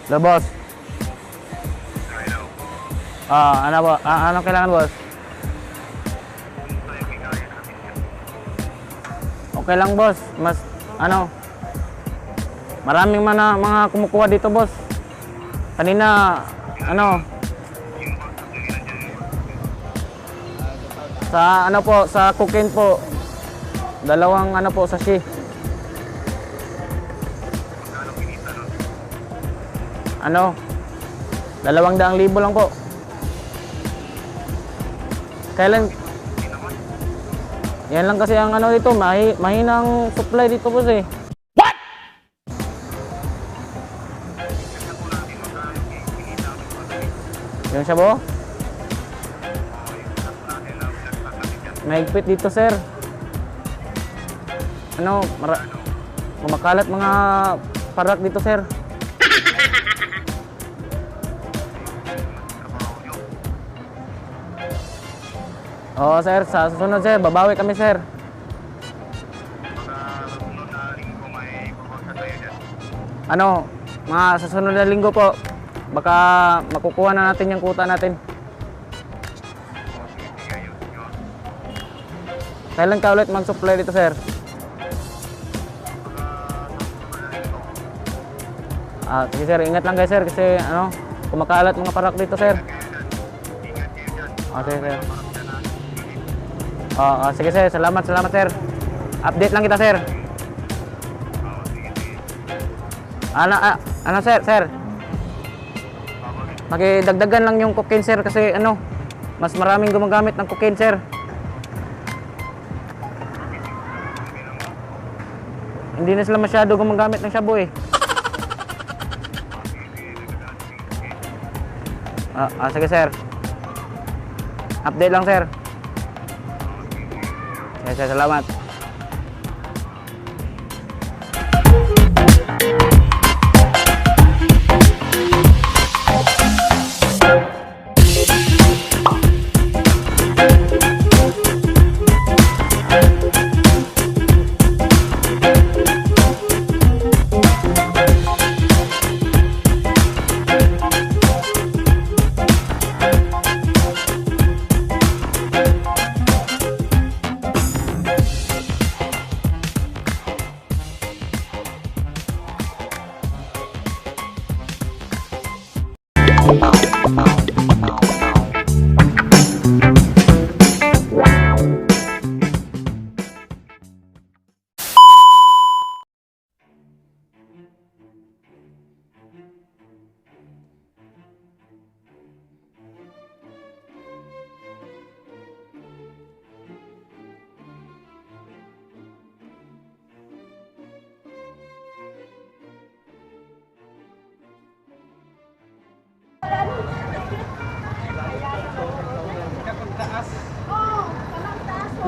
Hello, boss. Ano po? Anong kailangan, boss? Okay lang, boss. Mas, maraming mga kumukuha dito, boss. Kanina, sa cocaine po. Dalawang sachet. $200,000 lang po. Kailan? Yan lang kasi ang dito, mahinang supply dito po eh. What? Yung sabo? Mahigpit dito, sir. Kumakalat mga parak dito, sir. Oo, sir. Sa susunod, sir, babawi kami, sir. Mga sa susunod na linggo po, baka makukuha na natin yung kuta natin. Kailan ka ulit mag-supply dito, sir? Sige, sir. Ingat lang kayo, sir, kasi kumakalat mga parak dito, sir. Okay, sir. Sige, sir. Salamat, sir. Update lang kita, sir. Sir? Makidagdagan lang yung cocaine, sir, kasi mas maraming gumagamit ng cocaine, sir. Hindi na sila masyado gumagamit ng shabu eh. Sige, sir. Update lang, sir. Sir, salamat.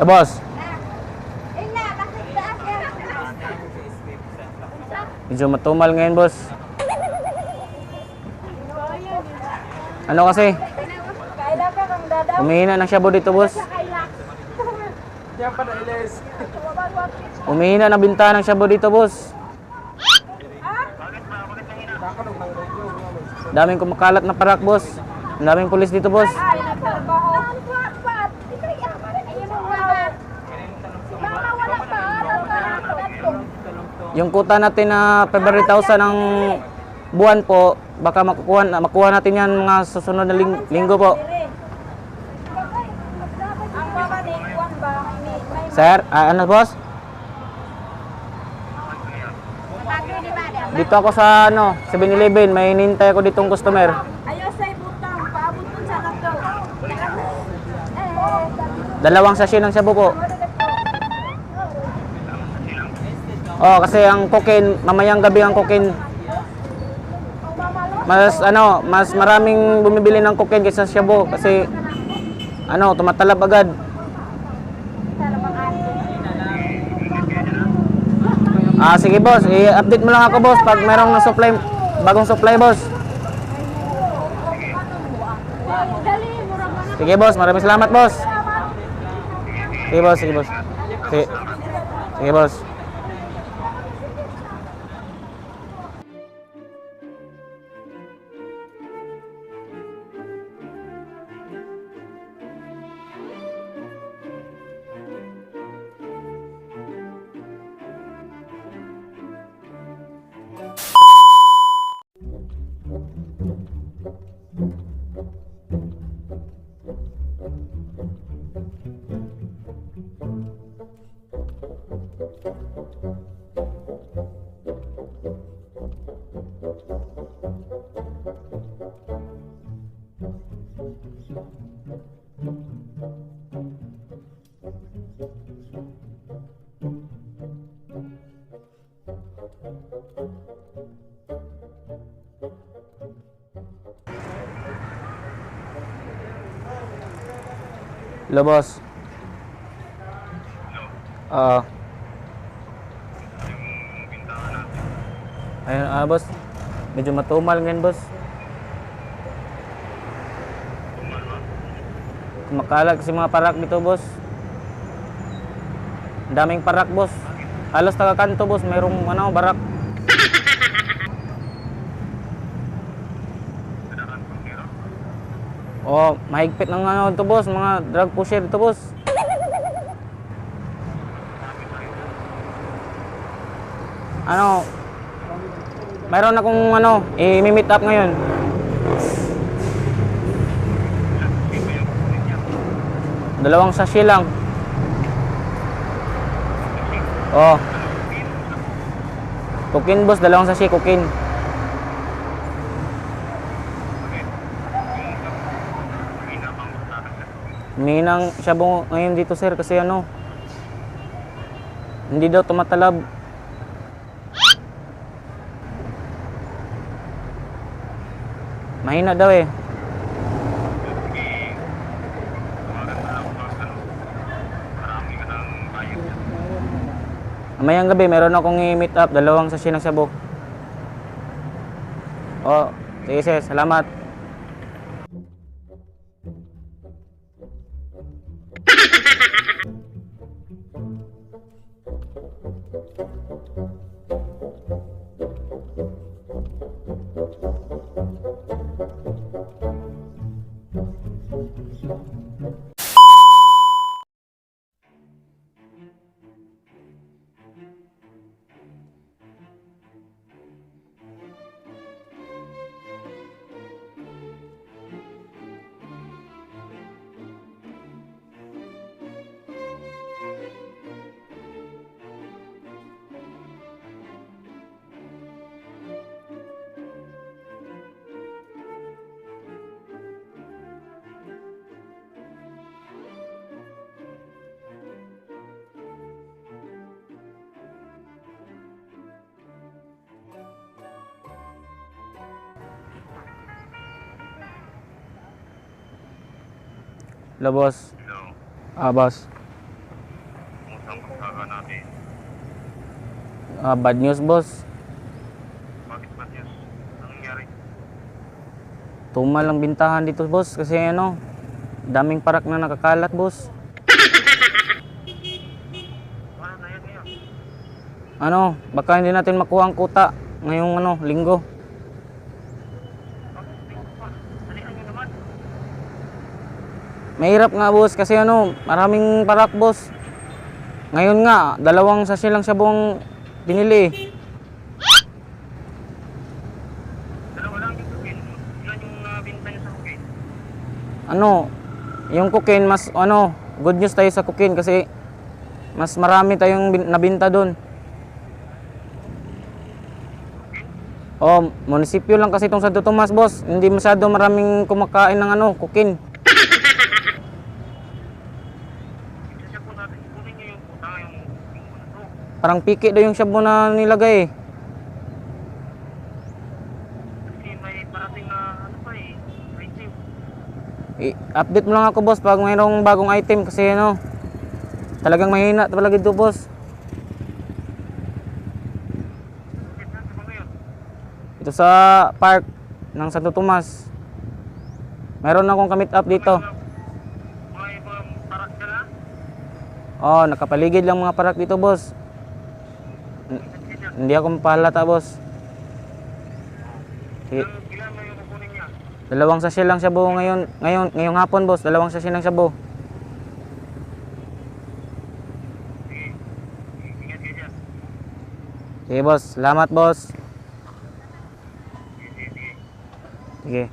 Boss. Medyo matumal ngayon, boss. Kasi? Umihina ng shabu dito, boss. Umihina na binta ng shabu dito, boss. Daming kumakalat na parak, boss. Daming pulis dito, boss. Yung kuta natin na February 1,000 ng buwan po, baka makuha natin yan mga susunod na linggo po. Sir, boss? Dito ako sa 7-Eleven, may hinintay ako ditong customer. Dalawang sachet ng shabu po. Kasi ang cocaine, mamayang gabi ang cocaine. Mas maraming bumibili ng cocaine kaysa shabu kasi tumatalab agad. Sige, boss, i-update mo lang ako, boss, pag mayroong bagong supply, boss. Sige, boss, maraming salamat, boss. Sige, boss. Sige, boss. Hello, boss. Ah. Ayun, boss. Medyo matumal ngayon, boss. Kumakalat kasi mga parak dito, boss. Ang daming parak, boss. Halos taga-kanto, boss. Mayroong barak. Oh, mahigpit ng ito, boss. Mga drug pusher dito, boss. Mayroon akong i-meet up ngayon. Dalawang sachet lang. Oh. Cocaine, boss. Dalawang sachet cocaine. Minang shabu ngayon dito, sir, kasi hindi daw tumatalab. Mahina daw eh. Mamayang gabi, meron akong i-meet up, dalawang sachet ng shabu. Oh, sige, sir, salamat. Hello, boss. Hello. Boss. Kumusta ang pagkaka natin? Bad news, boss. Bakit ba Diyos? Anong nangyari? Tumal ang bintahan dito, boss, kasi daming parak na nakakalat, boss. Paano na yan ngayon? Baka hindi natin makuha ang kuta ngayong linggo. Bakit tingin pa? Dalian nyo naman. Mahirap nga, boss, kasi maraming parak, boss. Ngayon nga, dalawang sachet lang siya buong binili. Dalawa lang yung cocaine. Ilan yung binta nyo sa cocaine? Yung cocaine, mas good news tayo sa cocaine kasi mas marami tayong nabinta doon. Oh, munisipyo lang kasi itong Santo Tomas, boss. Hindi masyado maraming kumakain ng cocaine. Isa po natin, kunin nyo yung puta, yung to. Parang piki daw yung shabu na nilagay. Kasi may parating na item. I-update mo lang ako, boss, pag mayroong bagong item kasi talagang mahina talaga ito, boss. Bakit na ba ngayon? Ito sa park ng Santo Tomas. Meron akong kamit up dito. Mga ibang parak ka na? Oh, nakapaligid lang mga parak dito, boss. Hindi ako mapahalata, boss. Ilan na yung kukunin niya? Dalawang sachet lang shabu ngayong hapon, boss. Dalawang sachet ng shabu. Sige. Ingat kayo dyan. Sige, boss. Salamat, boss. Sige. Sige.